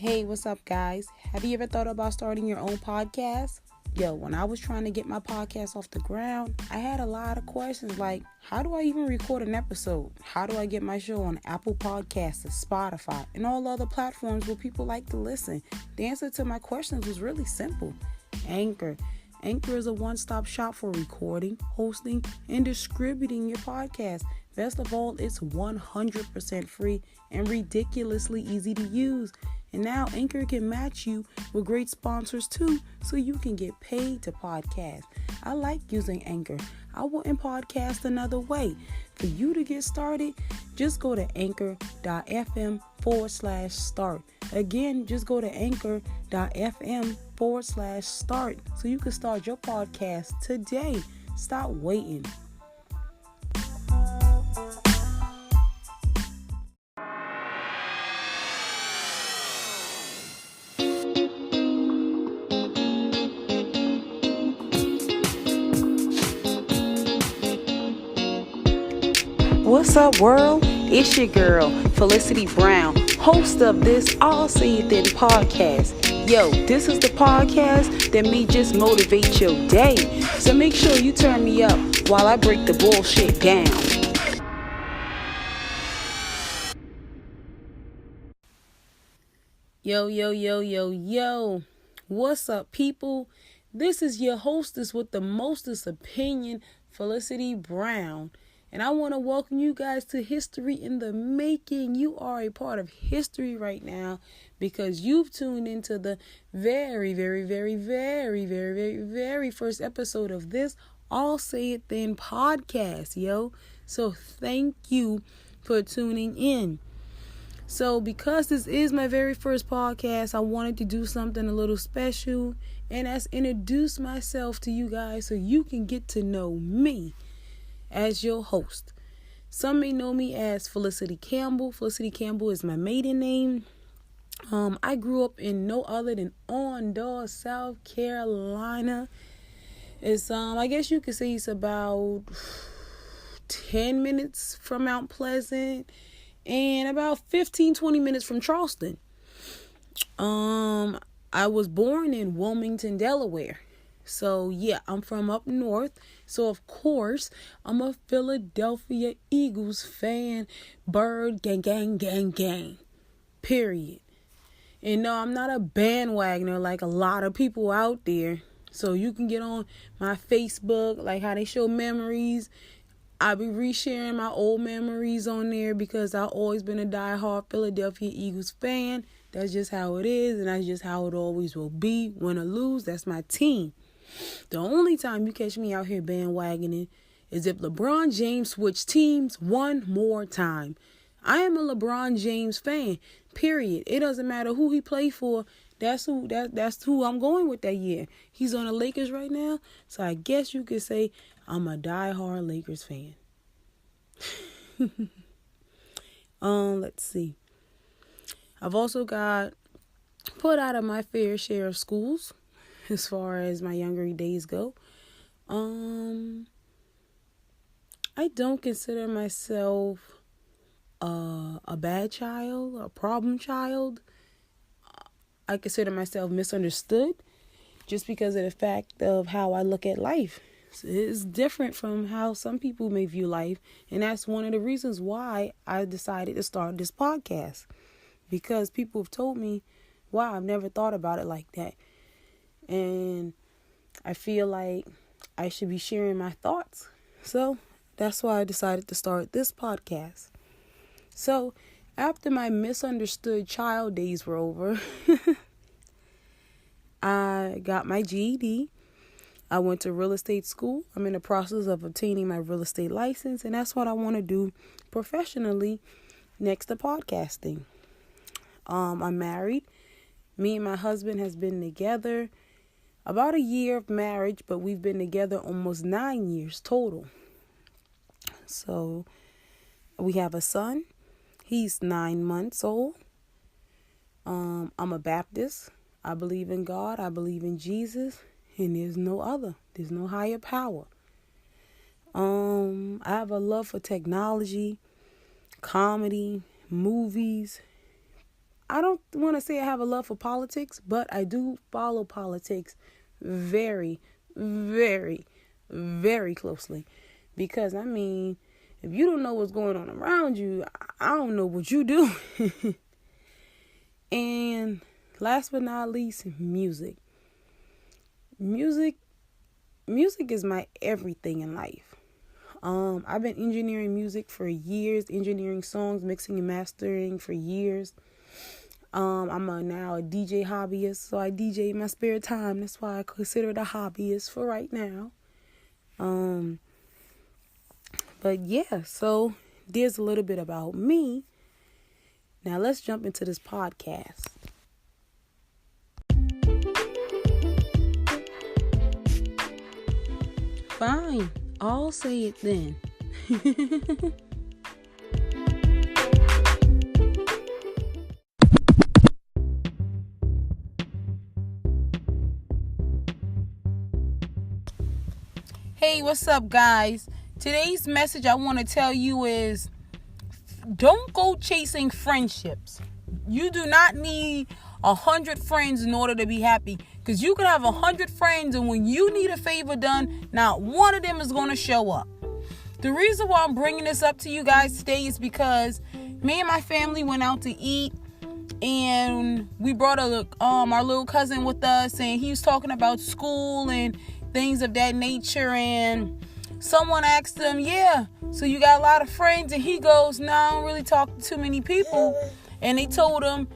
Hey, what's up, guys? Have you ever thought about starting your own podcast? Yo, when I was trying to get my podcast off the ground, I had a lot of questions like, how do I even record an episode? How do I get my show on Apple Podcasts, Spotify, and all other platforms where people like to listen? The answer to my questions was really simple. Anchor. Anchor is a one-stop shop for recording, hosting, and distributing your podcast. Best of all, it's 100% free and ridiculously easy to use. And now Anchor can match you with great sponsors too, so you can get paid to podcast. I like using Anchor. I wouldn't podcast another way. For you to get started, just go to anchor.fm/start. Again, just go to anchor.fm/start so you can start your podcast today. Stop waiting. What's up, world? It's your girl, Felicity Brown, host of this I'll Say It Then podcast. Yo, this is the podcast that may just motivate your day. So make sure you turn me up while I break the bullshit down. Yo. What's up, people? This is your hostess with the mostest opinion, Felicity Brown. And I want to welcome you guys to History in the Making. You are a part of history right now because you've tuned into the very first episode of this I'll Say It Then podcast, yo. So thank you for tuning in. So because this is my very first podcast, I wanted to do something a little special, and that's introduce myself to you guys so you can get to know me as your host. Some may know me as Felicity Campbell. Felicity Campbell is my maiden name. I grew up in no other than Ondo, South Carolina. It's I guess you could say it's about 10 minutes from Mount Pleasant and about 15-20 minutes from Charleston. I was born in Wilmington, Delaware. So, yeah, I'm from up north. So, of course, I'm a Philadelphia Eagles fan. Bird, gang. Period. And no, I'm not a bandwagoner like a lot of people out there. So, you can get on my Facebook, like how they show memories. I'll be resharing my old memories on there because I've always been a diehard Philadelphia Eagles fan. That's just how it is, and that's just how it always will be. Win or lose, that's my team. The only time you catch me out here bandwagoning is if LeBron James switched teams one more time. I am a LeBron James fan, period. It doesn't matter who he played for. That's who I'm going with that year. He's on the Lakers right now, so I guess you could say I'm a diehard Lakers fan. Let's see. I've also got put out of my fair share of schools as far as my younger days go. I don't consider myself a bad child, a problem child. I consider myself misunderstood just because of the fact of how I look at life. It's different from how some people may view life, and that's one of the reasons why I decided to start this podcast, because people have told me, wow, I've never thought about it like that. And I feel like I should be sharing my thoughts. So that's why I decided to start this podcast. So after my misunderstood child days were over, I got my GED. I went to real estate school. I'm in the process of obtaining my real estate license, and that's what I want to do professionally next to podcasting. I'm married. Me and my husband has been together about a year of marriage, but we've been together almost 9 years total. So we have a son. He's 9 months old. I'm a Baptist. I believe in God. I believe in Jesus. And there's no other. There's no higher power. I have a love for technology, comedy, movies. I don't want to say I have a love for politics, but I do follow politics very, very, very closely. Because, I mean, if you don't know what's going on around you, I don't know what you do. And last but not least, music. Music is my everything in life. I've been engineering music for years, engineering songs, mixing and mastering for years. I'm now a DJ hobbyist, so I DJ in my spare time. That's why I consider it a hobbyist for right now. But yeah, so there's a little bit about me. Now let's jump into this podcast. Fine, I'll say it then. Hey, what's up, guys? Today's message I want to tell you is don't go chasing friendships. You do not need 100 friends in order to be happy. Because you can have 100 friends, and when you need a favor done, not one of them is going to show up. The reason why I'm bringing this up to you guys today is because me and my family went out to eat, and we brought our little cousin with us, and he was talking about school and things of that nature, and someone asked him, yeah, so you got a lot of friends? And he goes, no, I don't really talk to too many people. And they told him,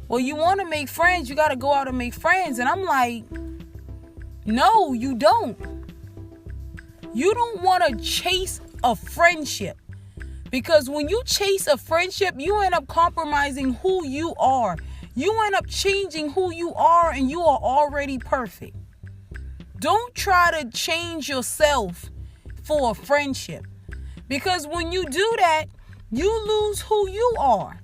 well, you want to make friends, you got to go out and make friends. And I'm like, no, you don't. You don't want to chase a friendship. Because when you chase a friendship, you end up compromising who you are. You end up changing who you are, and you are already perfect. Don't try to change yourself for a friendship. Because when you do that, you lose who you are.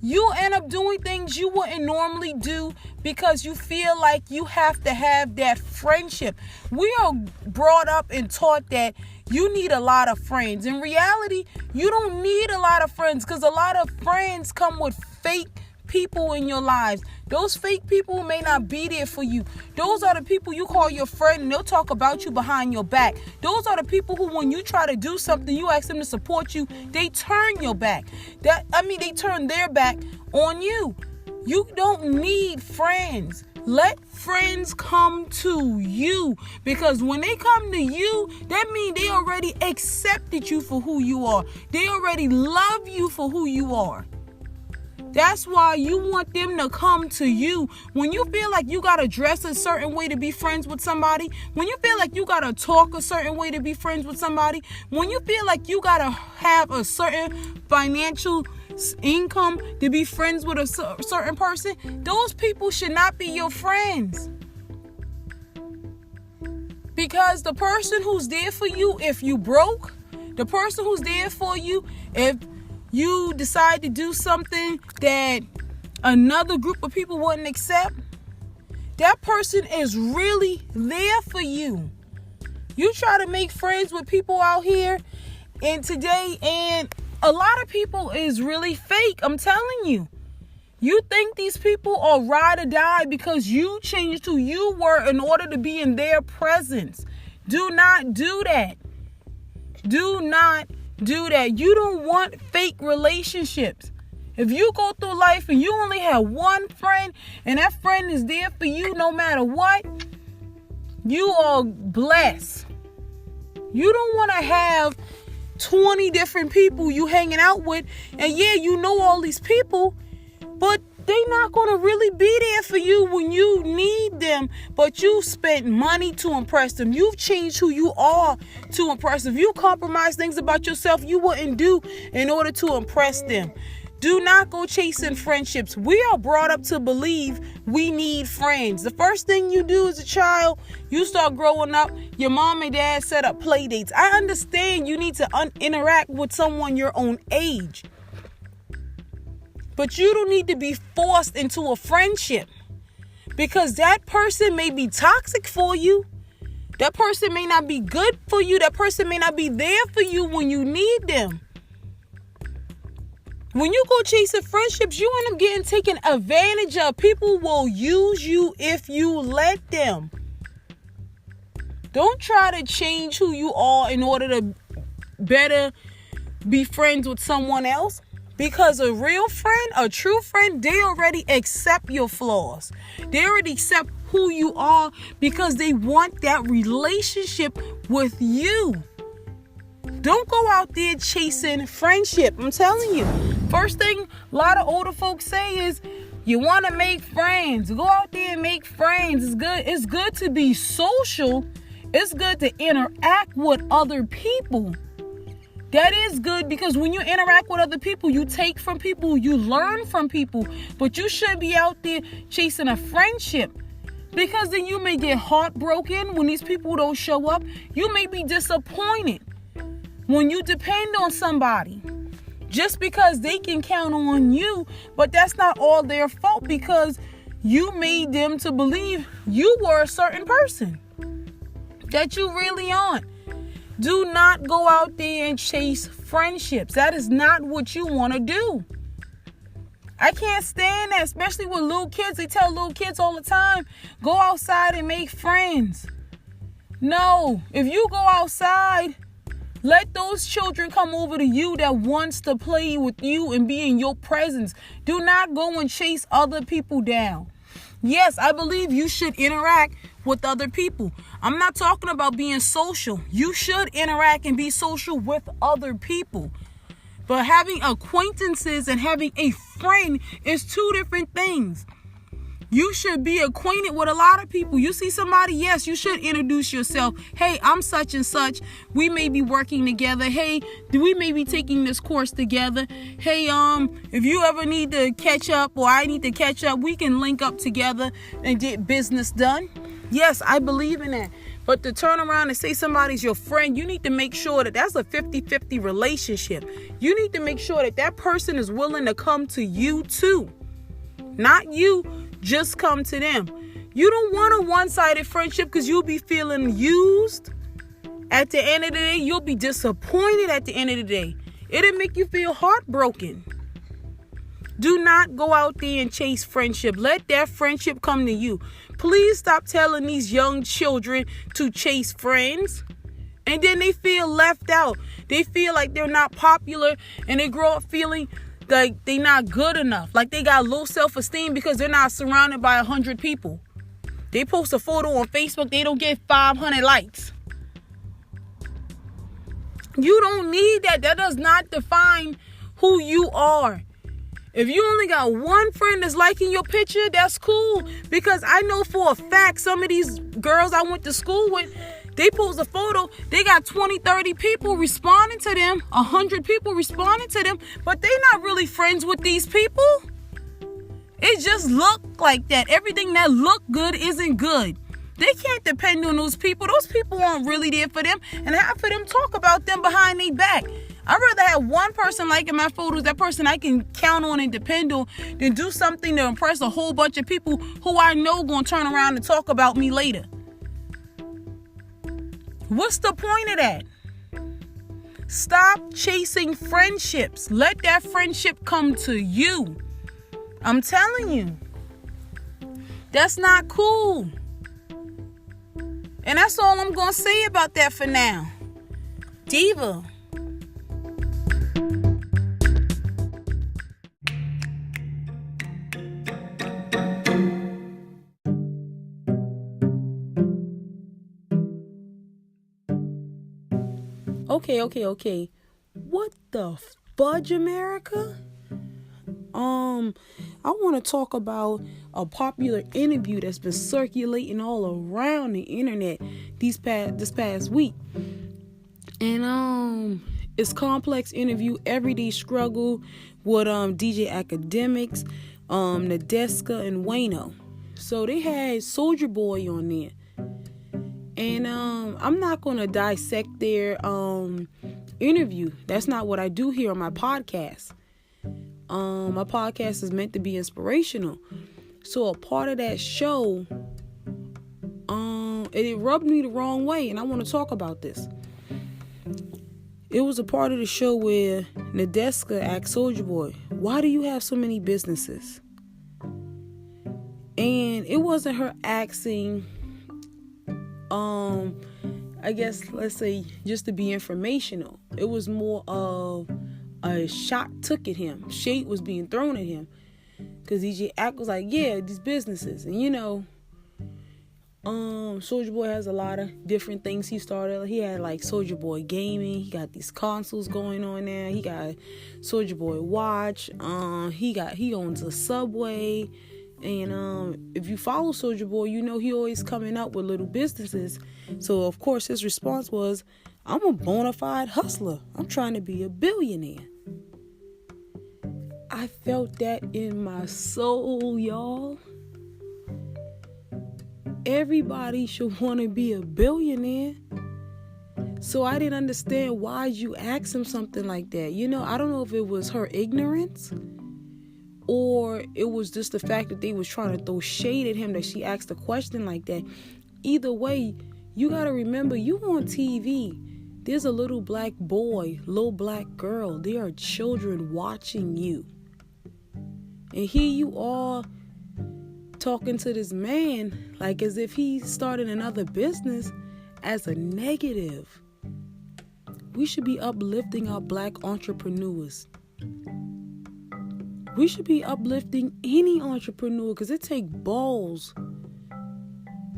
You end up doing things you wouldn't normally do because you feel like you have to have that friendship. We are brought up and taught that you need a lot of friends. In reality, you don't need a lot of friends, because a lot of friends come with fake people in your lives. Those fake people may not be there for you. Those are the people you call your friend, and they'll talk about you behind your back. Those are the people who, when you try to do something, you ask them to support you, they turn your back. They turn their back on you. You don't need friends. Let friends come to you, because when they come to you, that means they already accepted you for who you are. They already love you for who you are. That's why you want them to come to you. When you feel like you got to dress a certain way to be friends with somebody, when you feel like you got to talk a certain way to be friends with somebody, when you feel like you got to have a certain financial income to be friends with a certain person, those people should not be your friends. Because the person who's there for you if you broke, the person who's there for you if you decide to do something that another group of people wouldn't accept, that person is really there for you. You try to make friends with people out here and today, and a lot of people is really fake. I'm telling you. You think these people are ride or die because you changed who you were in order to be in their presence. Do not do that. Do not do that. You don't want fake relationships. If you go through life and you only have one friend, and that friend is there for you no matter what, you are blessed. You don't want to have 20 different people you hanging out with, and yeah, you know all these people, but they're not going to really be there for you when you need them. But you spent money to impress them. You've changed who you are to impress them. You compromise things about yourself you wouldn't do in order to impress them. Do not go chasing friendships. We are brought up to believe we need friends. The first thing you do as a child, you start growing up, your mom and dad set up play dates. I understand you need to interact with someone your own age. But you don't need to be forced into a friendship, because that person may be toxic for you. That person may not be good for you. That person may not be there for you when you need them. When you go chasing friendships, you end up getting taken advantage of. People will use you if you let them. Don't try to change who you are in order to better be friends with someone else. Because a real friend, a true friend, they already accept your flaws. They already accept who you are because they want that relationship with you. Don't go out there chasing friendship. I'm telling you. First thing a lot of older folks say is, you want to make friends. Go out there and make friends. It's good. It's good to be social. It's good to interact with other people. That is good, because when you interact with other people, you take from people, you learn from people. But you shouldn't be out there chasing a friendship, because then you may get heartbroken when these people don't show up. You may be disappointed when you depend on somebody just because they can count on you, but that's not all their fault, because you made them to believe you were a certain person that you really aren't. Do not go out there and chase friendships. That is not what you want to do. I can't stand that, especially with little kids. They tell little kids all the time, go outside and make friends. No, if you go outside, let those children come over to you that wants to play with you and be in your presence. Do not go and chase other people down. Yes, I believe you should interact with other people. I'm not talking about being social. You should interact and be social with other people. But having acquaintances and having a friend is two different things. You should be acquainted with a lot of people. You see somebody, yes, you should introduce yourself. Hey, I'm such and such. We may be working together. Hey, we may be taking this course together. Hey, if you ever need to catch up or I need to catch up, we can link up together and get business done. Yes, I believe in that. But to turn around and say somebody's your friend, you need to make sure that that's a 50-50 relationship. You need to make sure that that person is willing to come to you too. Not you just come to them. You don't want a one-sided friendship, because you'll be feeling used. At the end of the day, you'll be disappointed at the end of the day. It'll make you feel heartbroken. Do not go out there and chase friendship. Let that friendship come to you. Please stop telling these young children to chase friends. And then they feel left out. They feel like they're not popular, and they grow up feeling like they not good enough. Like they got low self-esteem because they're not surrounded by 100 people. They post a photo on Facebook, they don't get 500 likes. You don't need that. That does not define who you are. If you only got one friend that's liking your picture, that's cool. Because I know for a fact some of these girls I went to school with, they post a photo, they got 20, 30 people responding to them, 100 people responding to them, but they're not really friends with these people. It just look like that. Everything that look good isn't good. They can't depend on those people. Those people aren't really there for them, and half of them talk about them behind their back. I'd rather have one person liking my photos, that person I can count on and depend on, than do something to impress a whole bunch of people who I know gonna turn around and talk about me later. What's the point of that? Stop chasing friendships. Let that friendship come to you. I'm telling you. That's not cool. And that's all I'm going to say about that for now. Diva. Okay. What the fudge, America? I want to talk about a popular interview that's been circulating all around the internet this past week. And it's complex interview, everyday struggle with DJ Academics, Nadeska and Wayno. So they had Soulja Boy on there. And I'm not going to dissect their interview. That's not what I do here on my podcast. My podcast is meant to be inspirational. So a part of that show, it rubbed me the wrong way, and I want to talk about this. It was a part of the show where Nadeska asked Soulja Boy, why do you have so many businesses? And it wasn't her asking, I guess, let's say, just to be informational. It was more of a shot took at him. Shade was being thrown at him. Because DJ Ack was like, yeah, these businesses. And Soulja Boy has a lot of different things he started. He had like Soulja Boy Gaming. He got these consoles going on now. He got Soulja Boy Watch. He owns a Subway. And if you follow Soulja Boy, he always coming up with little businesses. So of course his response was, I'm a bona fide hustler. I'm trying to be a billionaire. I felt that in my soul, y'all. Everybody should want to be a billionaire. So I didn't understand why you asked him something like that. I don't know if it was her ignorance or it was just the fact that they was trying to throw shade at him that she asked a question like that. Either way, you got to remember, you on TV. There's a little black boy, little black girl. There are children watching you. And here you are talking to this man like as if he started another business as a negative. We should be uplifting our black entrepreneurs. We should be uplifting any entrepreneur because it takes balls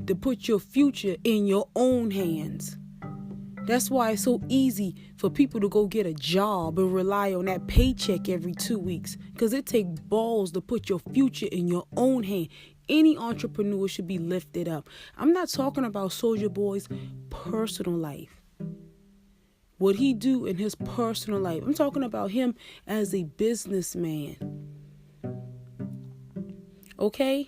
to put your future in your own hands. That's why it's so easy for people to go get a job and rely on that paycheck every 2 weeks. Because it takes balls to put your future in your own hand. Any entrepreneur should be lifted up. I'm not talking about Soulja Boy's personal life. What he do in his personal life. I'm talking about him as a businessman. Okay?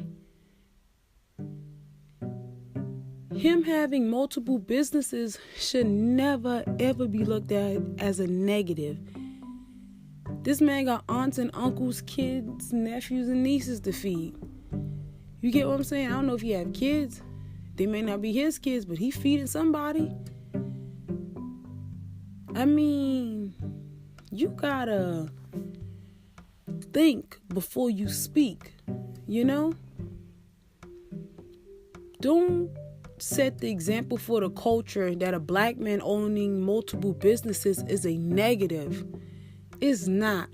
Him having multiple businesses should never, ever be looked at as a negative. This man got aunts and uncles, kids, nephews, and nieces to feed. You get what I'm saying? I don't know if he have kids. They may not be his kids, but he feeding somebody. I mean, you gotta think before you speak, Don't set the example for the culture that a black man owning multiple businesses is a negative. It's not.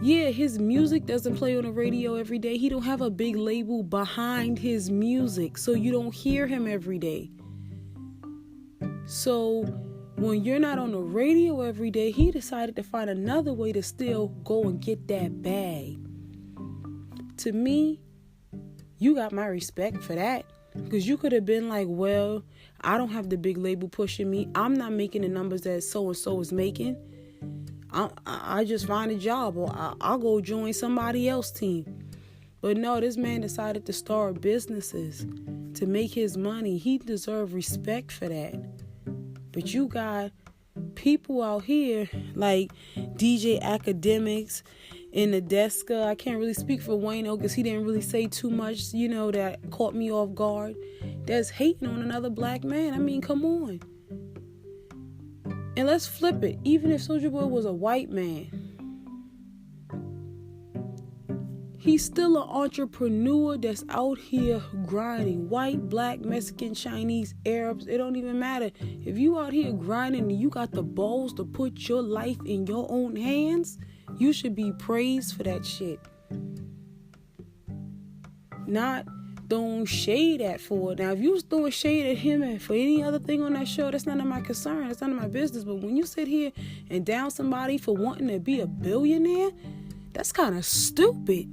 Yeah, his music doesn't play on the radio every day. He don't have a big label behind his music, so you don't hear him every day. So when you're not on the radio every day, he decided to find another way to still go and get that bag. To me, you got my respect for that. Because you could have been like, well, I don't have the big label pushing me. I'm not making the numbers that so-and-so is making. I just find a job or I'll go join somebody else's team. But no, this man decided to start businesses to make his money. He deserves respect for that. But you got people out here like DJ Academics and Nadeska. I can't really speak for Wayno because he didn't really say too much, that caught me off guard. That's hating on another black man. I mean, come on. And let's flip it. Even if Soulja Boy was a white man, he's still an entrepreneur that's out here grinding. White, black, Mexican, Chinese, Arabs, it don't even matter. If you out here grinding and you got the balls to put your life in your own hands, you should be praised for that shit. Not throwing shade at for it. Now, if you was throwing shade at him and for any other thing on that show, that's none of my concern. That's none of my business. But when you sit here and down somebody for wanting to be a billionaire, that's kind of stupid.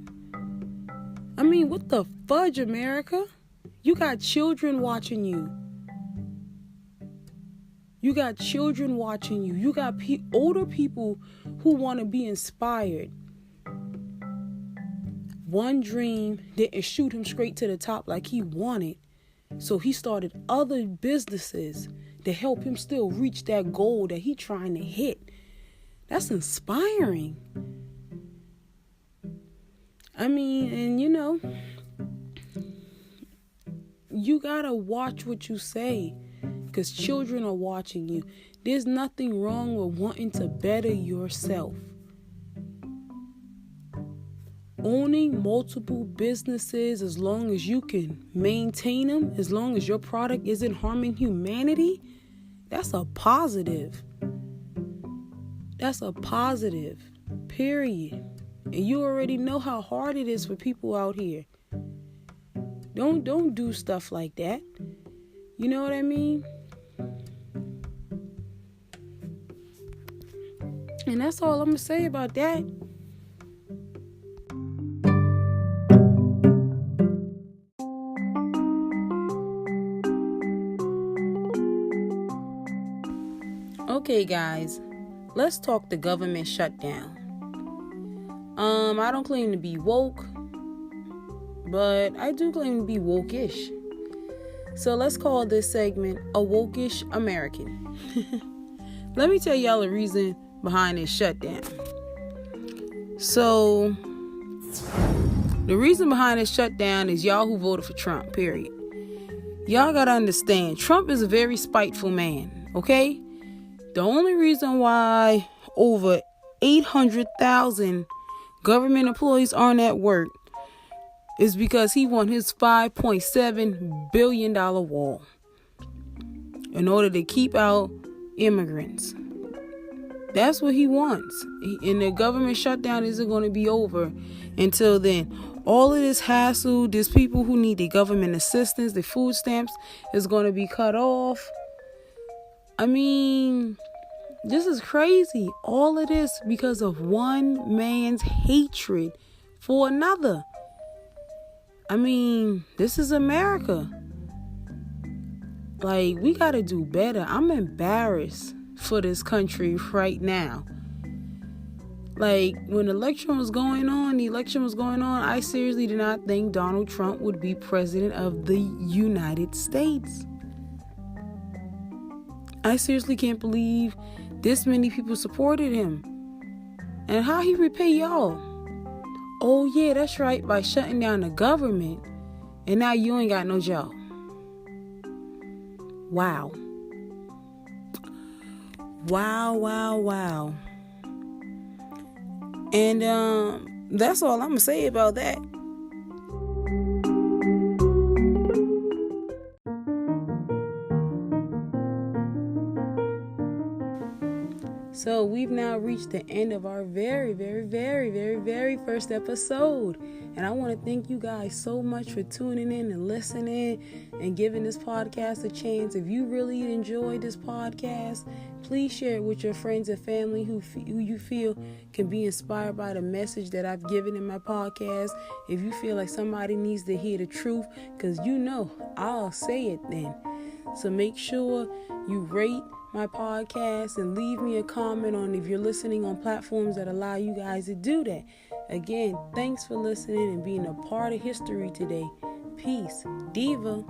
I mean, what the fudge, America? You got children watching you. You got children watching you. You got older people who want to be inspired. One dream didn't shoot him straight to the top like he wanted. So he started other businesses to help him still reach that goal that he trying to hit. That's inspiring. I mean, and you gotta watch what you say because children are watching you. There's nothing wrong with wanting to better yourself. Owning multiple businesses, as long as you can maintain them, as long as your product isn't harming humanity, that's a positive. That's a positive, period. And you already know how hard it is for people out here. Don't do stuff like that. You know what I mean? And that's all I'm going to say about that. Okay, guys, let's talk the government shutdown. I don't claim to be woke, but I do claim to be woke-ish. So let's call this segment a woke-ish American. Let me tell y'all the reason behind this shutdown. So, the reason behind this shutdown is y'all who voted for Trump, period. Y'all gotta understand, Trump is a very spiteful man, okay? The only reason why over 800,000 government employees aren't at work is because he won his $5.7 billion wall in order to keep out immigrants. That's what he wants. And the government shutdown isn't going to be over until then. All of this hassle, there's people who need the government assistance, the food stamps is going to be cut off. I mean, this is crazy. All of this because of one man's hatred for another. I mean, this is America. Like, we got to do better. I'm embarrassed for this country right now. Like, when the election was going on, I seriously did not think Donald Trump would be president of the United States. I seriously can't believe this many people supported him. And how he repay y'all? Oh yeah, that's right, by shutting down the government. And now you ain't got no job. Wow. Wow. And that's all I'm gonna say about that. So we've now reached the end of our very, very, very, very, very first episode. And I want to thank you guys so much for tuning in and listening and giving this podcast a chance. If you really enjoyed this podcast, please share it with your friends and family who you feel can be inspired by the message that I've given in my podcast. If you feel like somebody needs to hear the truth, because you know I'll say it then. So make sure you rate my podcast and leave me a comment on if you're listening on platforms that allow you guys to do that. Again, thanks for listening and being a part of history today. Peace. Diva.